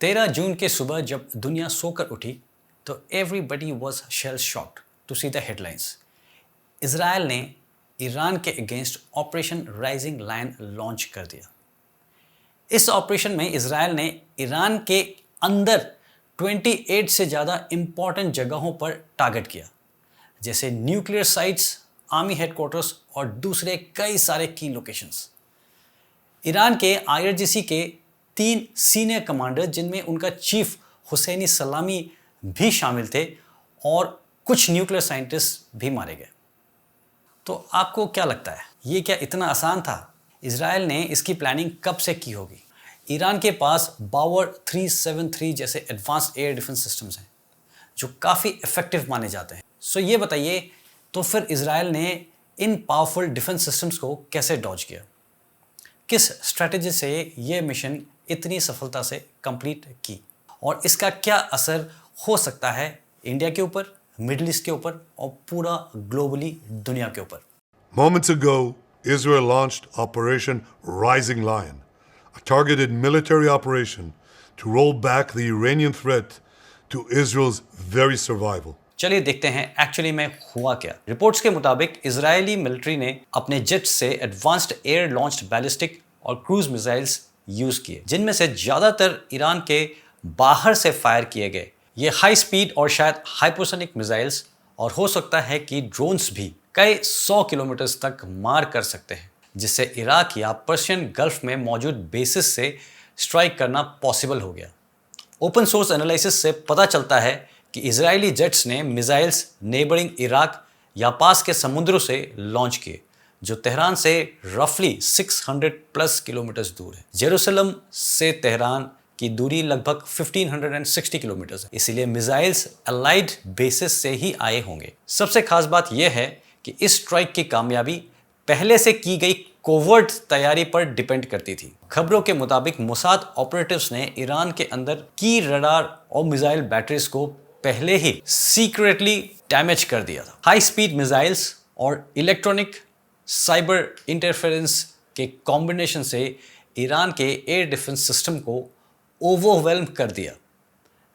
13 जून के सुबह जब दुनिया सोकर उठी तो everybody was shell shocked to see the headlines. Israel ने ईरान के against operation rising lion launch कर दिया। इस ऑपरेशन में इजराइल ने ईरान के अंदर 28 से ज़्यादा इंपॉर्टेंट जगहों पर टारगेट किया, जैसे न्यूक्लियर साइट्स, आर्मी हेडक्वार्टर्स और दूसरे कई सारे की लोकेशंस। ईरान के आईआरजीसी के 3 सीनियर कमांडर, जिनमें उनका चीफ हुसैनी सलामी भी शामिल थे, और कुछ न्यूक्लियर साइंटिस्ट भी मारे गए। तो आपको क्या लगता है, ये क्या इतना आसान था? इजराइल ने इसकी प्लानिंग कब से की होगी? ईरान के पास बावर 373 जैसे एडवांस्ड एयर डिफेंस सिस्टम्स हैं जो काफ़ी इफेक्टिव माने जाते हैं। सो ये बताइए, तो फिर इजराइल ने इन पावरफुल डिफेंस सिस्टम्स को कैसे डॉज किया? किस स्ट्रेटजी से ये मिशन इतनी सफलता से कंप्लीट की, और इसका क्या असर हो सकता है इंडिया के ऊपर, मिडिल ईस्ट के ऊपर और पूरा ग्लोबली दुनिया के ऊपर? Moments ago, Israel launched Operation Rising Lion, a targeted military operation to roll back the Iranian threat to Israel's very survival. चलिए देखते हैं एक्चुअली में हुआ क्या। रिपोर्ट्स के मुताबिक इजरायली मिलिट्री ने अपने जेट्स से एडवांस्ड एयर लॉन्च्ड बैलिस्टिक और क्रूज मिसाइल्स यूज किए, जिनमें से ज्यादातर ईरान के बाहर से फायर किए गए। ये हाई स्पीड और शायद हाइपोसोनिक मिसाइल्स, और हो सकता है कि ड्रोन्स भी कई 100 किलोमीटर तक मार कर सकते हैं, जिससे इराक या पर्शियन गल्फ में मौजूद बेसिस से स्ट्राइक करना पॉसिबल हो गया। ओपन सोर्स एनालिसिस से पता चलता है कि इजरायली जेट्स ने मिसाइल्स नेबरिंग इराक या पास के समुद्रों से लॉन्च किए, जो तेहरान से रफली 600 प्लस किलोमीटर दूर है। जेरूसलम से तेहरान की दूरी लगभग 1560 किलोमीटर है, इसीलिए मिसाइल्स अलाइड बेसिस से ही आए होंगे। सबसे खास बात यह है कि इस स्ट्राइक की कामयाबी पहले से की गई कोवर्ट तैयारी पर डिपेंड करती थी। खबरों के मुताबिक मोसाद ऑपरेटिव्स ने ईरान के अंदर की रडार और मिसाइल बैटरीज को पहले ही सीक्रेटली डैमेज कर दिया था। हाई स्पीड मिसाइल्स और इलेक्ट्रॉनिक साइबर इंटरफेरेंस के कॉम्बिनेशन से ईरान के एयर डिफेंस सिस्टम को ओवरवेल्म कर दिया,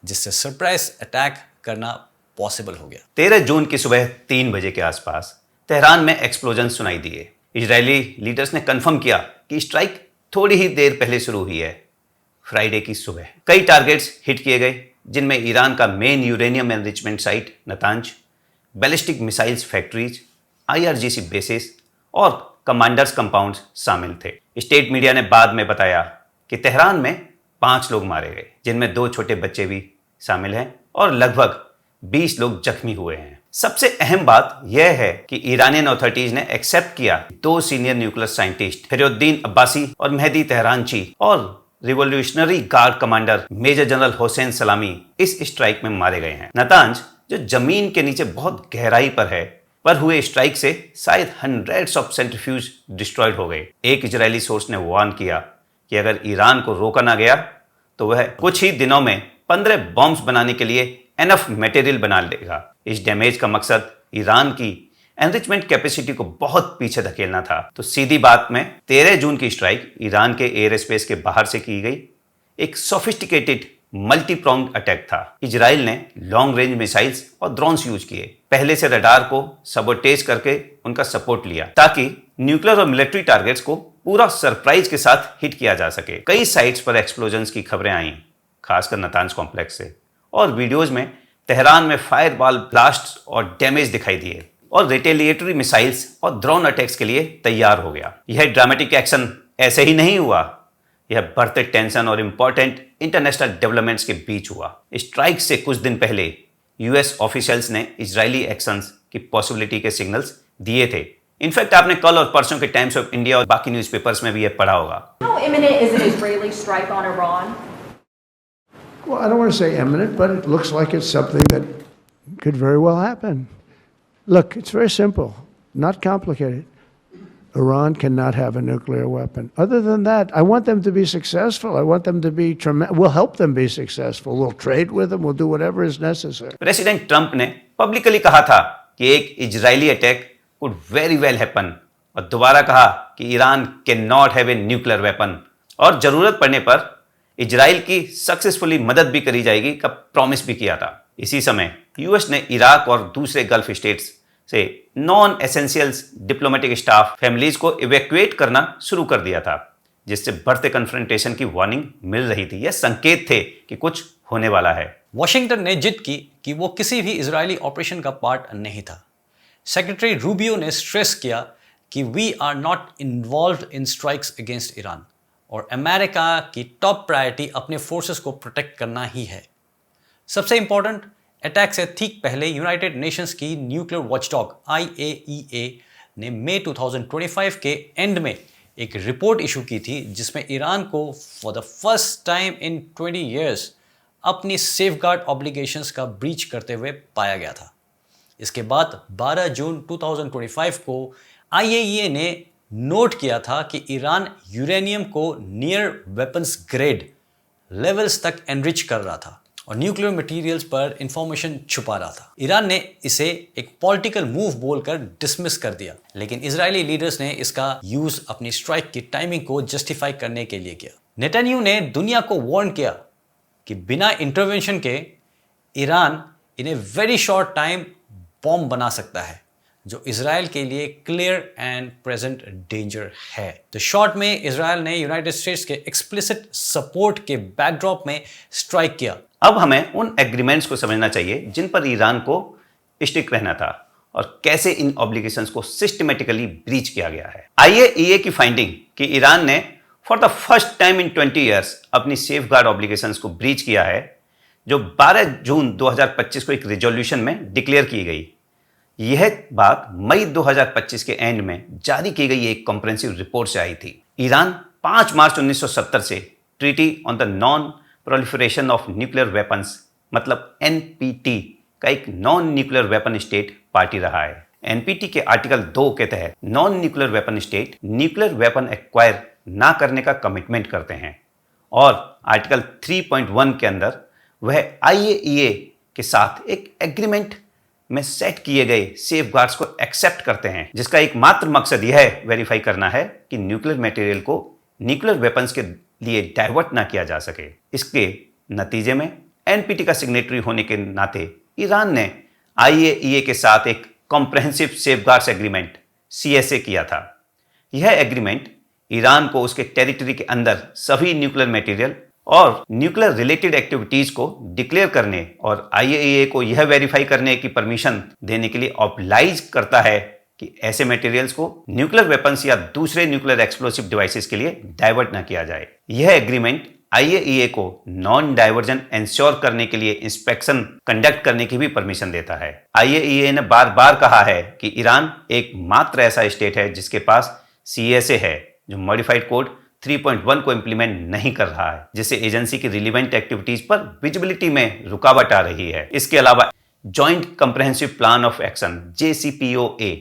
जिससे सरप्राइज अटैक करना पॉसिबल हो गया। 13 जून की सुबह 3 बजे के आसपास तेहरान में एक्सप्लोजन सुनाई दिए। इजरायली लीडर्स ने कंफर्म किया कि स्ट्राइक थोड़ी ही देर पहले शुरू हुई है। फ्राइडे की सुबह कई टारगेट्स हिट किए गए, जिनमें ईरान का main uranium enrichment site Natanz, ballistic missiles factories, IRGC basis और कमांडर्स कंपाउंड्स शामिल थे। स्टेट मीडिया ने बाद में बताया कि तेहरान में 5 लोग मारे गए, जिनमें 2 छोटे बच्चे भी शामिल हैं, और लगभग 20 लोग जख्मी हुए हैं। सबसे अहम बात यह है कि ईरानियन अथॉरिटीज ने एक्सेप्ट किया 2 senior nuclear scientist Fereydoun Abbasi और मेहदी तेहरानची और revolutionary guard commander major general Hossein Salami इस स्ट्राइक में मारे गए हैं। नतांज, जो जमीन के नीचे बहुत गहराई पर हुए स्ट्राइक से शायद हंड्रेड्स ऑफ सेंट्रीफ्यूज डिस्ट्रॉयड हो गए। एक इजरायली सोर्स ने वार्न किया कि अगर ईरान को रोका ना गया तो वह कुछ ही दिनों में 15 बॉम्ब्स बनाने के लिए एनफ मटेरियल बना लेगा। इस डैमेज का मकसद ईरान की एनरिचमेंट कैपेसिटी को बहुत पीछे धकेलना था। तो सीधी बात में 13 जून की स्ट्राइक ईरान के एयर स्पेस के बाहर से की गई एक सोफिस्टिकेटेड मल्टी प्रोंग अटैक था। इजराइल ने लॉन्ग रेंज मिसाइल्स और ड्रोन्स यूज किए, पहले से रडार को सबोटेज करके उनका सपोर्ट लिया, ताकि न्यूक्लियर और मिलिट्री टारगेट्स को पूरा सरप्राइज के साथ हिट किया जा सके। कई साइट्स पर एक्सप्लोजन्स की खबरें आईं, खासकर नतांज कॉम्प्लेक्स से, और वीडियोज में तेहरान में फायरबॉल ब्लास्ट और डैमेज दिखाई दिए, और रिटेलिएटरी मिसाइल्स और ड्रोन अटैक्स के लिए तैयार हो गया। यह ड्रामेटिक एक्शन ऐसे ही नहीं हुआ, यह बढ़ते टेंशन और इंपॉर्टेंट इंटरनेशनल डेवलपमेंट्स के बीच हुआ। स्ट्राइक से कुछ दिन पहले यूएस ऑफिशियल्स ने इजरायली एक्शंस की पॉसिबिलिटी के सिग्नल्स दिए थे। इनफैक्ट आपने कल और परसों के टाइम्स ऑफ इंडिया और बाकी न्यूज़पेपर्स में भी यह पढ़ा होगा। How imminent is an Israeli strike on Iran? Well, I don't want to say imminent, but it looks like it's something that could very well happen. Look, it's very simple, not complicated. Iran cannot have a nuclear weapon. Other than that, I want them to be successful. I want them to be tremendous. We'll help them be successful. We'll trade with them. We'll do whatever is necessary. President Trump ने publicly कहा था कि एक Israeli attack could very well happen, और दोबारा कहा कि Iran can not have a nuclear weapon, और जरूरत पड़ने पर इजराइल की सक्सेसफुली मदद भी करी जाएगी का प्रॉमिस भी किया था। इसी समय यूएस ने इराक और दूसरे गल्फ स्टेट्स से non essentials diplomatic staff families को इवैक्यूएट करना शुरू कर दिया था, जिससे बढ़ते कन्फ्रंटेशन की वार्निंग मिल रही थी। यह संकेत थे कि कुछ होने वाला है। वॉशिंगटन ने जिद की कि वो किसी भी इजरायली ऑपरेशन का पार्ट नहीं था। सेक्रेटरी रूबियो ने स्ट्रेस किया कि we are not involved in strikes against Iran और अमेरिका की टॉप प्रायोरिटी अपने फोर्सेस को प्रोटेक्ट करना ही है। सबसे इंपॉर्टेंट, अटैक से ठीक पहले यूनाइटेड नेशंस की न्यूक्लियर वॉचडॉग IAEA ने मई 2025 के एंड में एक रिपोर्ट इशू की थी, जिसमें ईरान को for the first time in 20 years अपनी सेफगार्ड ऑब्लिगेशंस का ब्रीच करते हुए पाया गया था। इसके बाद 12 जून 2025 को IAEA ने नोट किया था कि ईरान यूरेनियम को नियर वेपन्स ग्रेड लेवल्स तक एनरिच कर रहा था और न्यूक्लियर मटेरियल्स पर इंफॉर्मेशन छुपा रहा था। ईरान ने इसे एक पॉलिटिकल मूव बोलकर डिसमिस कर दिया, लेकिन इजरायली लीडर्स ने इसका यूज अपनी स्ट्राइक की टाइमिंग को जस्टिफाई करने के लिए किया। नेतन्याहू ने दुनिया को वार्न किया कि बिना इंटरवेंशन के Iran in a very short time bomb बना सकता है, जो इजराइल के लिए क्लियर एंड प्रेजेंट डेंजर है। तो शॉर्ट में इजराइल ने यूनाइटेड स्टेट्स के एक्सप्लिसिट सपोर्ट के बैकड्रॉप में स्ट्राइक किया। अब हमें उन एग्रीमेंट्स को समझना चाहिए जिन पर ईरान को स्टिक रहना था और कैसे इन ऑब्लिगेशंस को सिस्टमेटिकली ब्रीच किया गया है। IAEA की फाइंडिंग कि ईरान ने for the first time in 20 years अपनी सेफगार्ड ऑब्लिगेशंस को ब्रीच किया है, जो 12 जून 2025 को एक रिजोल्यूशन में डिक्लेयर की गई। यह बात मई 2025 के एंड में जारी की गई एक कॉम्प्रिहेंसिव रिपोर्ट से आई थी। ईरान 5 मार्च 1970 से treaty on the non proliferation of nuclear weapons मतलब NPT का एक non nuclear weapon state party रहा है। NPT के आर्टिकल 2 के तहत non nuclear weapon state nuclear weapon acquire ना करने का कमिटमेंट करते हैं और आर्टिकल 3.1 के अंदर वह IAEA के साथ एक एग्रीमेंट में सेट किए गए सेफगार्ड्स को एक्सेप्ट करते हैं, जिसका एकमात्र मकसद यह वेरीफाई करना है कि न्यूक्लियर मटेरियल को न्यूक्लियर वेपन्स के लिए डाइवर्ट ना किया जा सके। इसके नतीजे में NPT का सिग्नेटरी होने के नाते ईरान ने IAEA के साथ एक कॉम्प्रिहेंसिव सेफगार्ड्स एग्रीमेंट CSA किया था। यह एग्रीमेंट ईरान को उसके टेरिटरी के अंदर सभी न्यूक्लियर मटेरियल और न्यूक्लियर रिलेटेड एक्टिविटीज को डिक्लेयर करने और IAEA को यह वेरीफाई करने की परमिशन देने के लिए ऑब्लाइज करता है कि ऐसे मटेरियल्स को न्यूक्लियर वेपन्स या दूसरे न्यूक्लियर एक्सप्लोसिव डिवाइसेस के लिए डाइवर्ट ना किया जाए। यह एग्रीमेंट IAEA को नॉन डाइवर्जन इंश्योर करने के लिए इंस्पेक्शन कंडक्ट करने की भी परमिशन देता है। IAEA ने बार बार कहा है कि ईरान एकमात्र ऐसा स्टेट है जिसके पास CSA है जो मॉडिफाइड कोड 3.1 को इंप्लीमेंट नहीं कर रहा है, जिससे एजेंसी की रिलेवेंट एक्टिविटीज पर विजिबिलिटी में रुकावट आ रही है। इसके अलावा joint comprehensive plan of action JCPOA,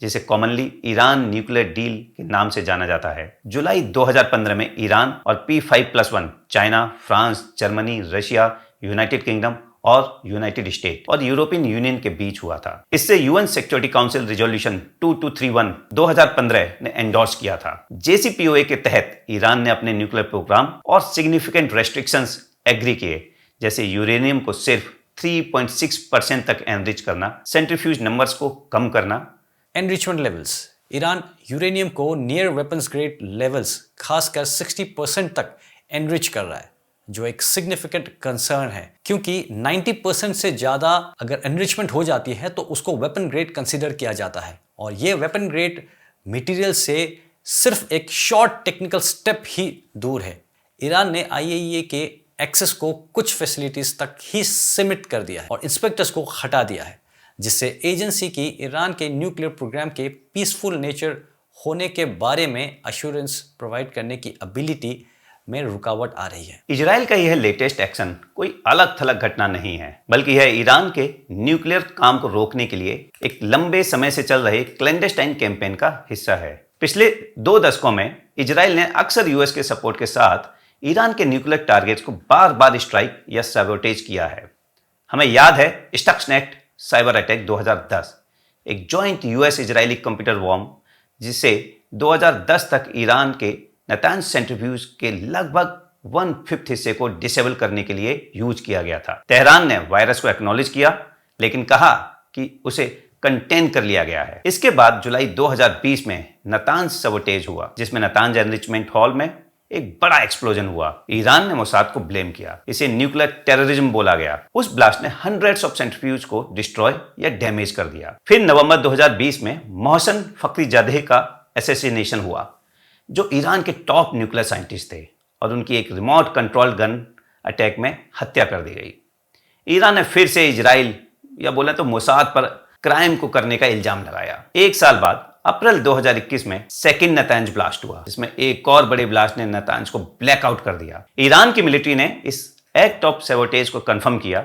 जिसे कॉमनली ईरान न्यूक्लियर डील के नाम से जाना जाता है, जुलाई 2015 में ईरान और P5+1 China, France, Germany, Russia, United kingdom और यूनाइटेड स्टेट और यूरोपियन यूनियन के बीच हुआ था। इससे UN सिक्योरिटी काउंसिल रिजोल्यूशन 2231 2015 ने एंडोर्स किया था। JCPOA के तहत ईरान ने अपने न्यूक्लियर प्रोग्राम और सिग्निफिकेंट रेस्ट्रिक्शंस एग्री किए, जैसे यूरेनियम को सिर्फ 3.6% तक एनरिच करना, सेंट्रीफ्यूज नंबर्स को कम करना। एनरिचमेंट लेवल्स, ईरान यूरेनियम को नियर वेपन्स ग्रेड लेवल्स खासकर 60% तक एनरिच कर रहा है, जो एक सिग्निफिकेंट कंसर्न है, क्योंकि 90% से ज़्यादा अगर एनरिचमेंट हो जाती है तो उसको वेपन ग्रेड कंसीडर किया जाता है और ये वेपन ग्रेड मटेरियल से सिर्फ एक शॉर्ट टेक्निकल स्टेप ही दूर है। ईरान ने IAEA के एक्सेस को कुछ फैसिलिटीज तक ही सीमित कर दिया है और इंस्पेक्टर्स को हटा दिया है, जिससे एजेंसी की ईरान के न्यूक्लियर प्रोग्राम के पीसफुल नेचर होने के बारे में अश्योरेंस प्रोवाइड करने की एबिलिटी में रुकावट आ रही है। इजराइल का यह लेटेस्ट एक्शन कोई अलग थलग घटना नहीं है, बल्कि यह ईरान के न्यूक्लियर काम को रोकने के लिए एक लंबे समय से चल रहे क्लैंडस्टाइन कैंपेन का हिस्सा है। पिछले 2 दशकों में इजराइल ने अक्सर US के सपोर्ट के साथ ईरान के न्यूक्लियर टारगेट्स को बार बार स्ट्राइक या सबोटेज किया है। हमें याद है स्टक्सनेट साइबर अटैक 2010, एक joint US Israeli computer bomb जिसे 2010 तक ईरान के नतान्ज सेंट्रीफ्यूज के लगभग 1/5 हिस्से को डिसेबल करने के लिए यूज किया गया था। तेहरान ने वायरस को एक्नॉलेज किया, लेकिन कहा कि उसे कंटेन कर लिया गया है। इसके बाद जुलाई 2020 में नतांज सबोटेज हुआ, जिसमें नतांज एनरिचमेंट हॉल में एक बड़ा एक्सप्लोजन हुआ। ईरान ने मोसाद को ब्लेम किया, इसे न्यूक्लियर टेररिज्म बोला गया। उस ब्लास्ट ने हंड्रेड्स ऑफ सेंट्रीफ्यूज को डिस्ट्रॉय या डैमेज कर दिया। फिर नवंबर 2020 में मोहसन फखरीजादह का असैसिनेशन हुआ, जो ईरान के टॉप न्यूक्लियर साइंटिस्ट थे, और उनकी एक रिमोट कंट्रोल गन अटैक में हत्या कर दी गई। ईरान ने फिर से इजराइल या बोले तो मोसाद पर क्राइम को करने का इल्जाम लगाया। एक साल बाद अप्रैल 2021 में सेकंड नतांज ब्लास्ट हुआ, जिसमें एक और बड़े ब्लास्ट ने नतांज को ब्लैकआउट कर दिया। ईरान की मिलिट्री ने इस एक्ट ऑफ सैबोटेज को कंफर्म किया,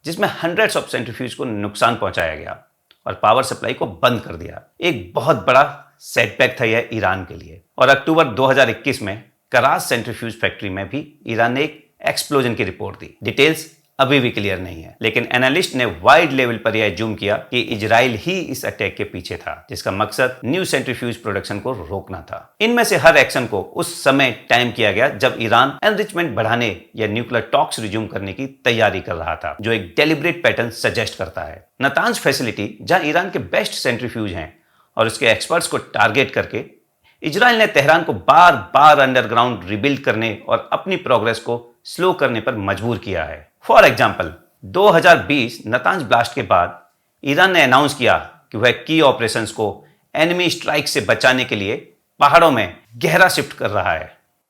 जिसमें हंड्रेड्स ऑफ सेंट्रीफ्यूज को नुकसान पहुंचाया गया और पावर सप्लाई को बंद कर दिया। एक बहुत बड़ा सेटबैक था यह ईरान के लिए। और अक्टूबर 2021 में कराज सेंट्रीफ्यूज फैक्ट्री में भी ईरान ने एक एक्सप्लोजन की रिपोर्ट दी। डिटेल्स अभी भी क्लियर नहीं है, लेकिन एनालिस्ट ने वाइड लेवल पर यह एज्यूम किया कि इजराइल ही इस अटैक के पीछे था, जिसका मकसद न्यू सेंट्रीफ्यूज प्रोडक्शन को रोकना था। इनमें से हर एक्शन को उस समय टाइम किया गया जब ईरान एनरिचमेंट बढ़ाने या न्यूक्लियर टॉक्स रिज्यूम करने की तैयारी कर रहा था, जो एक डेलिब्रेट पैटर्न सजेस्ट करता है। नतांज फैसिलिटी, जहां ईरान के बेस्ट सेंट्रीफ्यूज हैं और उसके एक्सपर्ट्स को टारगेट करके इजराइल ने तेहरान को बार बार अंडरग्राउंड रिबिल्ड करने और अपनी प्रोग्रेस को स्लो करने पर मजबूर किया है। फॉर एग्जाम्पल 2020 नतांज ब्लास्ट के बाद ईरान ने अनाउंस किया कि वह की ऑपरेशंस को एनिमी स्ट्राइक से बचाने के लिए पहाड़ों में गहरा शिफ्ट कर रहा है।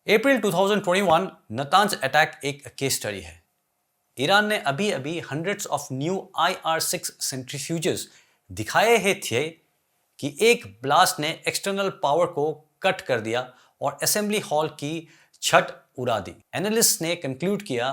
अप्रैल 2021 नतांज अटैक एक केस स्टडी है। ईरान ने अभी अभी hundreds of new IR-6 centrifuges दिखाए ही थे कि एक ब्लास्ट ने एक्सटर्नल पावर को कट कर दिया और असेंबली हॉल की छत उड़ा दी। एनालिस्ट ने कंक्लूड किया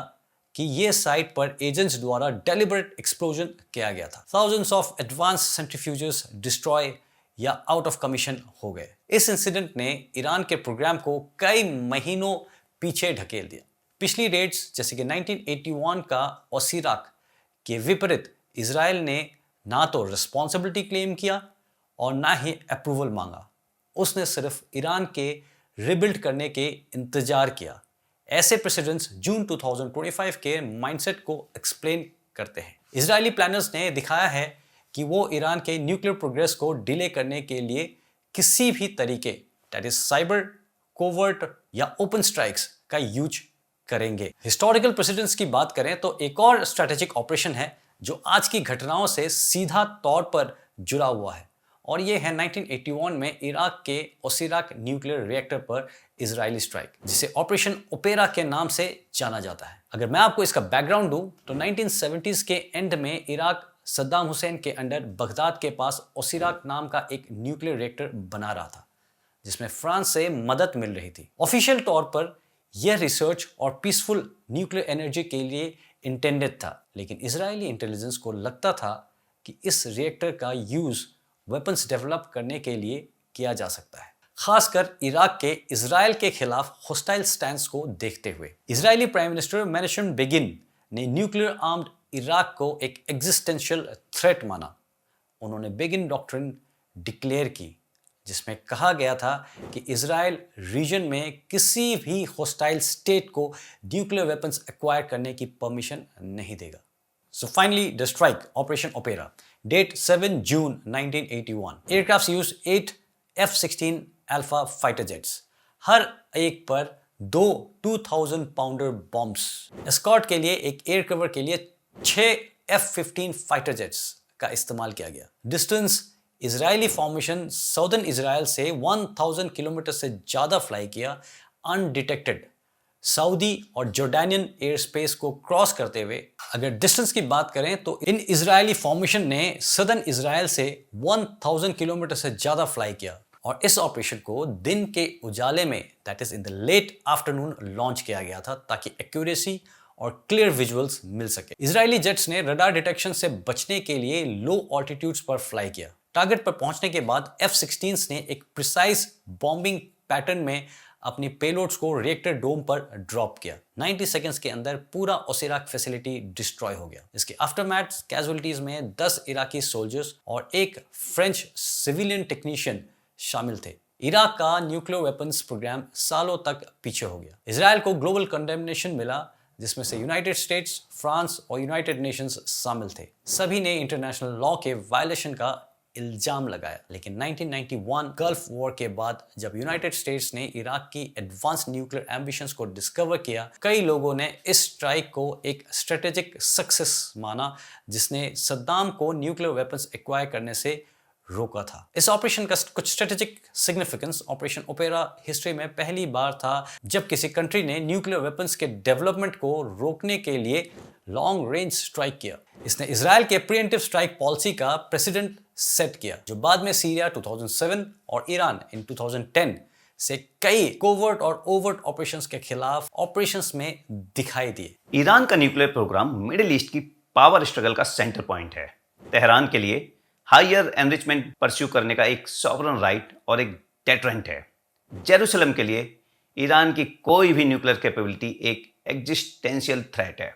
कि यह साइट पर एजेंट्स द्वारा डेलिबरेट एक्सप्लोजन किया गया था। Thousands of advance centrifuges destroy या आउट ऑफ कमीशन हो गए। इस इंसिडेंट ने ईरान के प्रोग्राम को कई महीनों पीछे ढकेल दिया। पिछली रेड्स जैसे कि 1981 का ओसीराक के विपरीत इजराइल ने ना तो रिस्पॉन्सिबिलिटी क्लेम किया और ना ही अप्रूवल मांगा। उसने सिर्फ ईरान के रिबिल्ड करने के इंतजार किया। ऐसे प्रेसिडेंट्स जून 2025 के माइंडसेट को एक्सप्लेन करते हैं। इजरायली प्लानर्स ने दिखाया है कि वो ईरान के न्यूक्लियर प्रोग्रेस को डिले करने के लिए किसी भी तरीके, दैट इज साइबर, कोवर्ट या ओपन स्ट्राइक्स का यूज करेंगे। हिस्टोरिकल प्रेसिडेंट्स की बात करें तो एक और स्ट्रेटेजिक ऑपरेशन है जो आज की घटनाओं से सीधा तौर पर जुड़ा हुआ है, और ये है 1981 में इराक के ओसीराक न्यूक्लियर रिएक्टर पर इजरायली स्ट्राइक, जिसे ऑपरेशन ओपेरा के नाम से जाना जाता है। अगर मैं आपको इसका बैकग्राउंड दूं तो 1970s के एंड में इराक सद्दाम हुसैन के अंडर बगदाद के पास ओसीराक नाम का एक न्यूक्लियर रिएक्टर बना रहा था, जिसमें फ्रांस से मदद मिल रही थी। ऑफिशियल तौर पर यह रिसर्च और पीसफुल न्यूक्लियर एनर्जी के लिए इंटेंडेड था, लेकिन इजरायली इंटेलिजेंस को लगता था कि इस रिएक्टर का यूज वेपन्स डेवलप करने के लिए किया जा सकता है, खासकर इराक के इजराइल के खिलाफ हॉस्टाइल स्टैंस को देखते हुए। इजरायली प्राइम मिनिस्टर मेनाशम बेगिन ने न्यूक्लियर आर्म्ड इराक को एक एग्जिस्टेंशियल थ्रेट माना। उन्होंने बेगिन डॉक्ट्रिन डिक्लेयर की, जिसमें कहा गया था कि इजराइल रीजन में किसी भी हॉस्टाइल स्टेट को न्यूक्लियर वेपन्स एक्वायर करने की परमिशन नहीं देगा। So finally, the strike, Operation Opera, date 7 June 1981. Aircrafts used 8 F-16 Alpha fighter jets. हर एक पर 2 2000 पाउंडर बॉम्ब्स। एस्कॉर्ट के लिए एक एयर कवर के लिए 6 F-15 फाइटर जेट्स का इस्तेमाल किया गया। Distance Israeli formation southern Israel से 1000 किलोमीटर से ज़्यादा फ्लाई किया अनडिटेक्टेड सऊदी और जॉर्डानियन एयर स्पेस को क्रॉस करते हुए। अगर डिस्टेंस की बात करें तो इन इजरायली फॉर्मेशन ने सदर्न इजराइल से 1000 किलोमीटर से ज़्यादा फ्लाई किया, और इस ऑपरेशन को दिन के उजाले में, that is in the late afternoon, launch किया गया था ताकि एक्यूरेसी और क्लियर विजुअल्स मिल सके। इजरायली जेट्स ने रडार डिटेक्शन से बचने के लिए लो ऑल्टीट्यूड्स पर फ्लाई किया। टारगेट पर पहुंचने के बाद F-16 ने एक प्रिसाइज बॉम्बिंग पैटर्न में अपनी पेलोड्स को रिएक्टर डोम पर ड्रॉप किया। 90 सेकंड्स के अंदर पूरा ओसीराक फैसिलिटी डिस्ट्रॉय हो गया। इसके आफ्टरमैथ कैजुअलिटीज में 10 इराकी सोल्जर्स और एक फ्रेंच सिविलियन टेक्नीशियन शामिल थे। इराक का न्यूक्लियर वेपन्स प्रोग्राम सालों तक पीछे हो गया। इजराइल को ग्लोबल कंडेमनेशन मिला, जिसमें से यूनाइटेड स्टेट्स, फ्रांस और यूनाइटेड नेशंस शामिल थे। सभी ने इंटरनेशनल लॉ के वायलेशन का इल्जाम लगाया। लेकिन 1991 गल्फ वॉर के बाद जब यूनाइटेड स्टेट्स ने इराक की एडवांस न्यूक्लियर एम्बिशंस को डिस्कवर किया, कई लोगों ने इस स्ट्राइक को एक स्ट्रेटेजिक सक्सेस माना, जिसने सद्दाम को न्यूक्लियर वेपन्स एक्वायर करने से रोका था। इस ऑपरेशन का कुछ strategic significance operation opera history में पहली बार था जब किसी कंट्री ने न्यूक्लियर वेपन्स के डेवलपमेंट को रोकने के लिए लॉन्ग रेंज स्ट्राइक किया। इसने इजराइल के प्रीएम्प्टिव स्ट्राइक पॉलिसी का प्रेसिडेंट सेट किया, जो बाद में सीरिया 2007 और ईरान इन 2010 से कई कोवर्ट और ओवर्ट ऑपरेशंस के खिलाफ ऑपरेशंस में दिखाई दिए। ईरान का न्यूक्लियर प्रोग्राम मिडिल ईस्ट की पावर स्ट्रगल का सेंटर पॉइंट है। तेहरान के लिए हायर एनरिचमेंट परस्यू करने का एक सॉवरन राइट और एक डेटरेंट है। जेरूसलम के लिए ईरान की कोई भी न्यूक्लियर कैपेबिलिटी एक एग्जिस्टेंशियल थ्रेट है।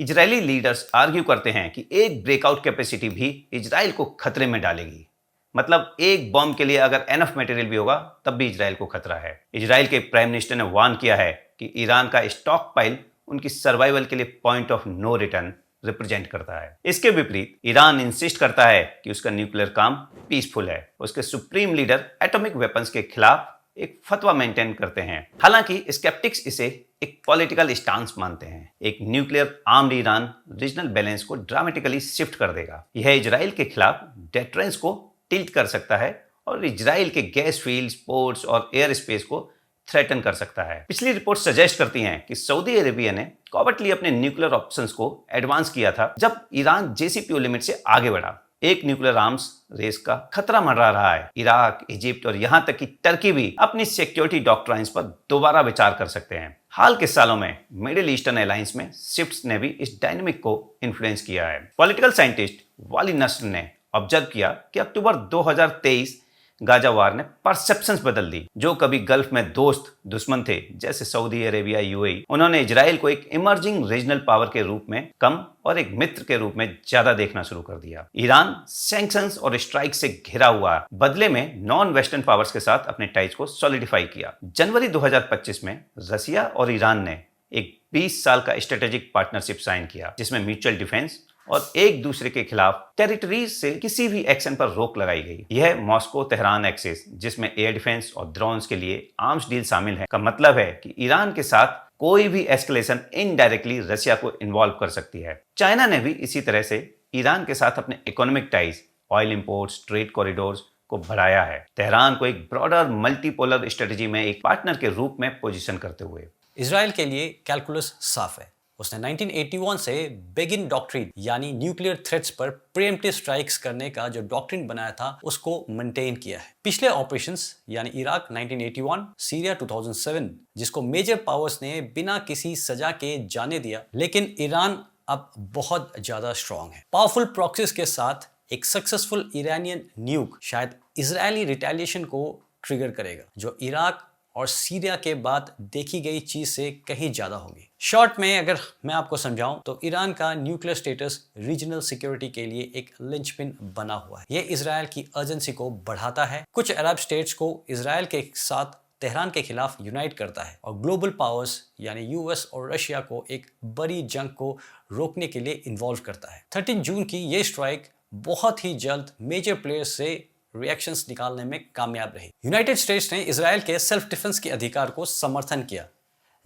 इजरायली लीडर्स आर्ग्यू करते हैं कि एक ब्रेकआउट कैपेसिटी भी इजराइल को खतरे में डालेगी। मतलब एक बॉम्ब के लिए अगर एनफ मटेरियल भी होगा तब भी इजराइल को खतरा है। इजराइल के प्राइम मिनिस्टर ने वार्न किया है कि ईरान का स्टॉक पाइल उनकी सर्वाइवल के लिए point of no return represent करता है। इसके विपरीत ईरान इंसिस्ट करता है कि उसका न्यूक्लियर काम पीसफुल है। उसके सुप्रीम लीडर एटॉमिक वेपन्स के खिलाफ एक फतवा मेंटेन करते हैं। हालांकि स्केप्टिक्स इसे एक पॉलिटिकल स्टांस मानते हैं। एक nuclear armed Iran regional balance को ड्रामेटिकली शिफ्ट कर देगा। यह इजराइल के खिलाफ डेटरेंस को टिल्ट कर सकता है और इजराइल के गैस फील्ड्स, पोर्ट्स और एयर स्पेस को थ्रेटन कर सकता है। पिछली रिपोर्ट सजेस्ट करती हैं कि सऊदी अरेबिया ने कॉवर्टली अपने न्यूक्लियर ऑप्शंस को एडवांस किया था जब ईरान JCPOA लिमिट से आगे बढ़ा। एक न्यूक्लियर आर्म्स रेस का खतरा मंडरा रहा है। इराक, इजिप्ट और यहां तक कि टर्की भी अपनी सिक्योरिटी डॉक्ट्राइन्स पर दोबारा विचार कर सकते हैं। हाल के सालों में मिडिल ईस्टर्न अलायंस में शिफ्ट्स ने भी इस डायनेमिक को इन्फ्लुएंस किया है। पॉलिटिकल साइंटिस्ट वाली नस्र ने ऑब्जर्व किया कि अक्टूबर 2023 गाजा वार ने परसेप्शंस बदल दी। जो कभी गल्फ में दोस्त दुश्मन थे, जैसे सऊदी अरेबिया, UAE, उन्होंने इजराइल को एक इमर्जिंग रीजनल पावर के रूप में कम और एक मित्र के रूप में ज्यादा देखना शुरू कर दिया। ईरान सैंक्शंस और स्ट्राइक से घिरा हुआ, बदले में नॉन वेस्टर्न पावर्स के साथ अपने टाइज को सॉलिडिफाई किया। जनवरी 2025 में रसिया और ईरान ने एक 20 साल का स्ट्रेटेजिक पार्टनरशिप साइन किया, जिसमें म्यूचुअल डिफेंस और एक दूसरे के खिलाफ टेरिटरीज से किसी भी एक्शन पर रोक लगाई गई। यह मॉस्को तेहरान एक्सिस, जिसमें एयर डिफेंस और ड्रोन्स के लिए आर्म्स डील शामिल है, का मतलब है कि ईरान के साथ कोई भी एस्केलेशन इनडायरेक्टली रशिया को इन्वॉल्व कर सकती है। चाइना ने भी इसी तरह से ईरान के साथ अपने economic ties, oil imports, trade corridors को बढ़ाया है, तेहरान को एक ब्रॉडर मल्टीपोलर स्ट्रेटजी में एक पार्टनर के रूप में पोजीशन करते हुए। इजराइल के लिए कैलकुलस साफ है। उसने 1981 से बेगिन डॉक्ट्रिन यानी न्यूक्लियर थ्रेट्स पर प्रीएम्प्टिव स्ट्राइक्स करने का जो डॉक्ट्रिन बनाया था उसको मेंटेन किया है। पिछले ऑपरेशंस यानी इराक 1981, सीरिया 2007, जिसको मेजर पावर्स ने बिना किसी सजा के जाने दिया, लेकिन ईरान अब बहुत ज्यादा स्ट्रांग है। पावरफुल प्रॉक्सीज के साथ एक सक्सेसफुल ईरानियन न्यूक शायद इजरायली रिटेलिएशन को ट्रिगर करेगा, जो इराक और सीरिया के बाद देखी गई चीज से कहीं ज्यादा होगी। शॉर्ट में अगर मैं आपको समझाऊं तो ईरान का न्यूक्लियर स्टेटस रीजनल सिक्योरिटी के लिए एक लिंचपिन बना हुआ है। यह इजराइल की अर्जेंसी को बढ़ाता है, कुछ अरब स्टेट्स को इजराइल के साथ तेहरान के खिलाफ यूनाइट करता है और ग्लोबल पावर्स यानी US और रशिया को एक बड़ी जंग को रोकने के लिए इन्वॉल्व करता है। 13 जून की ये स्ट्राइक बहुत ही जल्द मेजर प्लेयर्स से रिएक्शंस निकालने में कामयाब रही। यूनाइटेड स्टेट्स ने इजराइल के सेल्फ डिफेंस के अधिकार को समर्थन किया,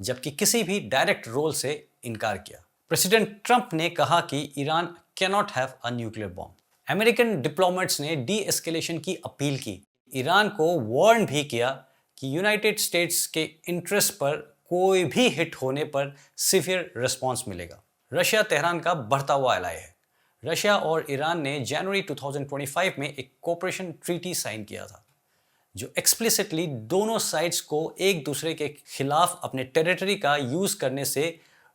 जबकि किसी भी डायरेक्ट रोल से इनकार किया। प्रेसिडेंट ट्रंप ने कहा कि Iran can not have a nuclear bomb. American diplomats ने डी एस्केलेशन की अपील की। ईरान को वार्न भी किया कि यूनाइटेड स्टेट्स के इंटरेस्ट पर कोई भी हिट होने पर सीवियर रिस्पॉन्स मिलेगा। रशिया तेहरान का बढ़ता हुआ एलाय है। रशिया और ईरान ने जनवरी 2025 में एक कोऑपरेशन ट्रीटी साइन किया था, जो एक्सप्लिसिटली दोनों साइड्स को एक दूसरे के खिलाफ अपने टेरिटरी का यूज करने से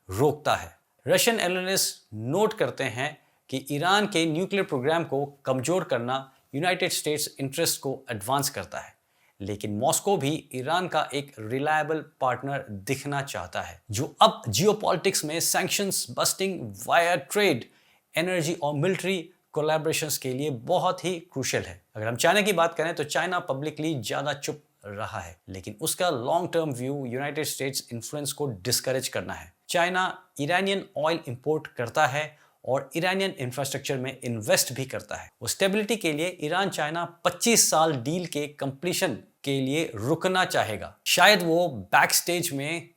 रोकता है। रशियन एनालिस्ट नोट करते हैं कि ईरान के न्यूक्लियर प्रोग्राम को कमजोर करना यूनाइटेड स्टेट्स इंटरेस्ट को एडवांस करता है, लेकिन मॉस्को भी ईरान का एक रिलायबल पार्टनर दिखना चाहता है, जो अब जियोपॉलिटिक्स में sanctions busting via trade, energy और मिलिट्री कोलैबोरेशंस के लिए बहुत ही क्रूशियल है। अगर हम चाइना की बात करें तो चाइना पब्लिकली ज़्यादा चुप रहा है, लेकिन उसका long term view United states influence को डिस्करेज करना है। चाइना ईरानियन ऑयल इंपोर्ट करता है और ईरानियन इंफ्रास्ट्रक्चर में इन्वेस्ट भी करता है। वो स्टेबिलिटी के लिए ईरान चाइना 25 साल डील के कंप्लीशन के लिए रुकना चाहेगा। शायद वो बैक स्टेज में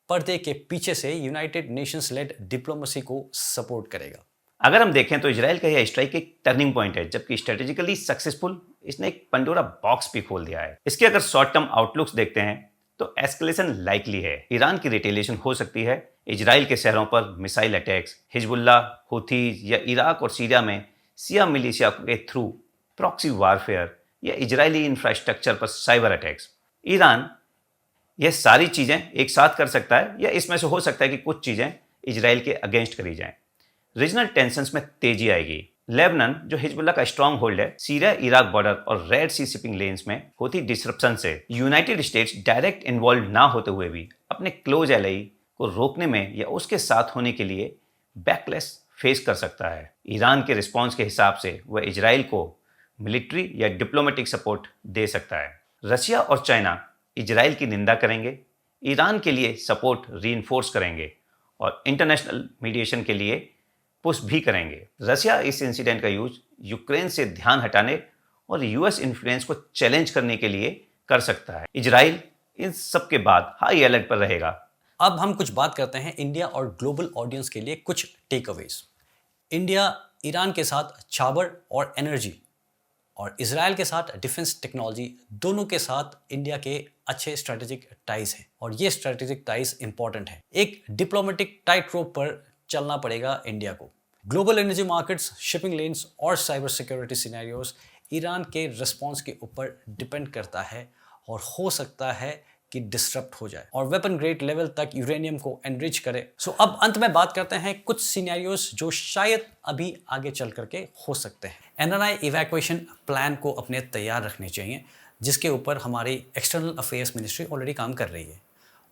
पर्दे के पीछे से यूनाइटेड नेशंस लेड डिप्लोमेसी को सपोर्ट करेगा। अगर हम देखें तो इजराइल का यह स्ट्राइक एक टर्निंग पॉइंट है, जबकि स्ट्रेटेजिकली सक्सेसफुल इसने एक पंडोरा बॉक्स भी खोल दिया है। इसके अगर शॉर्ट टर्म आउटलुक्स देखते हैं तो एस्केलेशन लाइकली है। ईरान की रिटेलिएशन हो सकती है, इजराइल के शहरों पर मिसाइल अटैक्स, हिजबुल्ला, हुथीज या इराक और सीरिया में शिया मिलिशिया के थ्रू प्रॉक्सी वारफेयर या इजरायली इंफ्रास्ट्रक्चर पर साइबर अटैक्स। ईरान यह सारी चीजें एक साथ कर सकता है, या इसमें से हो सकता है कि कुछ चीजें इजराइल के अगेंस्ट करी जाएं। रीजनल टेंशंस में तेजी आएगी। लेबनान जो हिजबुल्ला का स्ट्रॉन्ग होल्ड है, सीरिया इराक बॉर्डर और रेड सी शिपिंग लेन्स में होती डिसरप्शन से यूनाइटेड स्टेट्स डायरेक्ट इन्वॉल्व ना होते हुए भी अपने क्लोज एलाई को रोकने में या उसके साथ होने के लिए बैकलेस फेस कर सकता है। ईरान के रिस्पॉन्स के हिसाब से वह इजराइल को मिलिट्री या डिप्लोमेटिक सपोर्ट दे सकता है। रशिया और चाइना इजराइल की निंदा करेंगे, ईरान के लिए सपोर्ट रीइंफोर्स करेंगे और इंटरनेशनल मीडिएशन के लिए पुश भी करेंगे। रशिया इस इंसिडेंट का यूज यूक्रेन से ध्यान हटाने और यूएस इन्फ्लुएंस को चैलेंज करने के लिए कर सकता है। इजराइल इन सब के बाद हाई अलर्ट पर रहेगा। अब हम कुछ बात करते हैं इंडिया और ग्लोबल ऑडियंस के लिए कुछ टेक अवेज। इंडिया ईरान के साथ छाबर और एनर्जी और इजराइल के साथ डिफेंस टेक्नोलॉजी, दोनों के साथ इंडिया के अच्छे स्ट्रेटेजिक टाइज हैं और ये स्ट्रेटेजिक टाइज इंपॉर्टेंट है। एक डिप्लोमेटिक टाइट रोप पर चलना पड़ेगा इंडिया को। Global energy markets, shipping lens और साइबर सिक्योरिटी सिनेरियोस ईरान के रिस्पॉन्स के ऊपर डिपेंड करता है और हो सकता है कि डिस्टर्ब हो जाए और वेपन ग्रेड लेवल तक यूरेनियम को एनरिच करे। सो अब अंत में बात करते हैं कुछ सिनेरियोस जो शायद अभी आगे चल करके हो सकते हैं। एनआरआई इवैक्यूएशन प्लान को अपने तैयार रखने चाहिए, जिसके ऊपर हमारी एक्सटर्नल अफेयर्स मिनिस्ट्री ऑलरेडी काम कर रही है।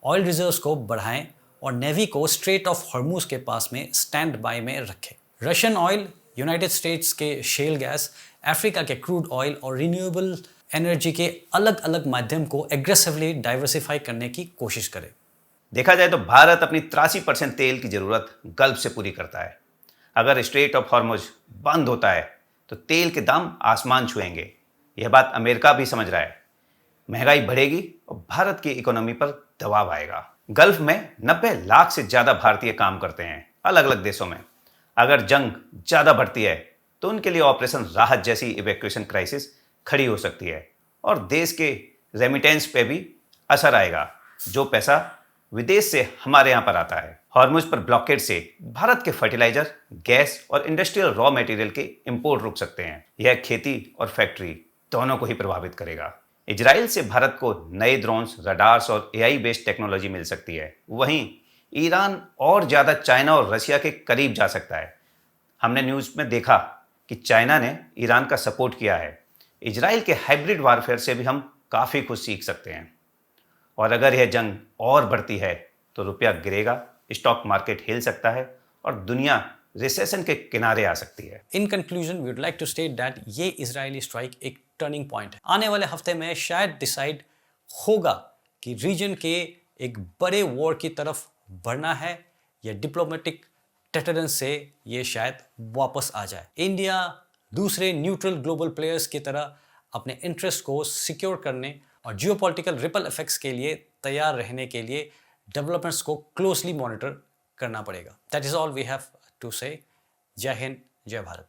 ऑयल रिजर्व्स को बढ़ाएं और नेवी को स्ट्रेट ऑफ हॉर्मूज के पास में स्टैंड बाय में रखें। रशियन ऑयल, यूनाइटेड स्टेट्स के शेल गैस, अफ्रीका के क्रूड ऑयल और रिन्यूएबल एनर्जी के अलग अलग माध्यम को एग्रेसिवली डाइवर्सिफाई करने की कोशिश करें। देखा जाए तो भारत अपनी 83% तेल की जरूरत गल्फ से पूरी करता है। अगर स्ट्रेट ऑफ हॉर्मुज बंद होता है तो तेल के दाम आसमान छुएंगे। यह बात अमेरिका भी समझ रहा है। महंगाई बढ़ेगी और भारत की इकोनॉमी पर दबाव आएगा। गल्फ में 90 लाख से ज़्यादा भारतीय काम करते हैं अलग अलग देशों में। अगर जंग ज़्यादा बढ़ती है तो उनके लिए ऑपरेशन राहत जैसी इवैक्यूएशन क्राइसिस खड़ी हो सकती है और देश के रेमिटेंस पे भी असर आएगा, जो पैसा विदेश से हमारे यहाँ पर आता है। हॉर्मुज पर ब्लॉकेड से भारत के फर्टिलाइजर, गैस और इंडस्ट्रियल रॉ मटेरियल के इंपोर्ट रुक सकते हैं। यह खेती और फैक्ट्री दोनों को ही प्रभावित करेगा। इजराइल से भारत को नए ड्रोन्स, रडार्स और एआई बेस्ड टेक्नोलॉजी मिल सकती है। वहीं ईरान और ज़्यादा चाइना और रशिया के करीब जा सकता है। हमने न्यूज़ में देखा कि चाइना ने ईरान का सपोर्ट किया है। इजराइल के हाइब्रिड वारफेयर से भी हम काफ़ी कुछ सीख सकते हैं। और अगर यह जंग और बढ़ती है तो रुपया गिरेगा, स्टॉक मार्केट हिल सकता है और दुनिया रिसेशन के किनारे आ सकती है। In conclusion we would like to state that ये इजरायली स्ट्राइक एक टर्निंग पॉइंट है। आने वाले हफ्ते में शायद डिसाइड होगा कि रीजन के एक बड़े वॉर की तरफ बढ़ना है या डिप्लोमेटिक टेटरेंस से ये शायद वापस आ जाए। इंडिया दूसरे न्यूट्रल ग्लोबल प्लेयर्स की तरह अपने इंटरेस्ट को सिक्योर करने और जियोपॉलिटिकल रिपल इफेक्ट्स के लिए तैयार रहने के लिए डेवलपमेंट्स को क्लोजली मॉनिटर करना पड़ेगा। That is all we have to say. जय हिंद, जय भारत।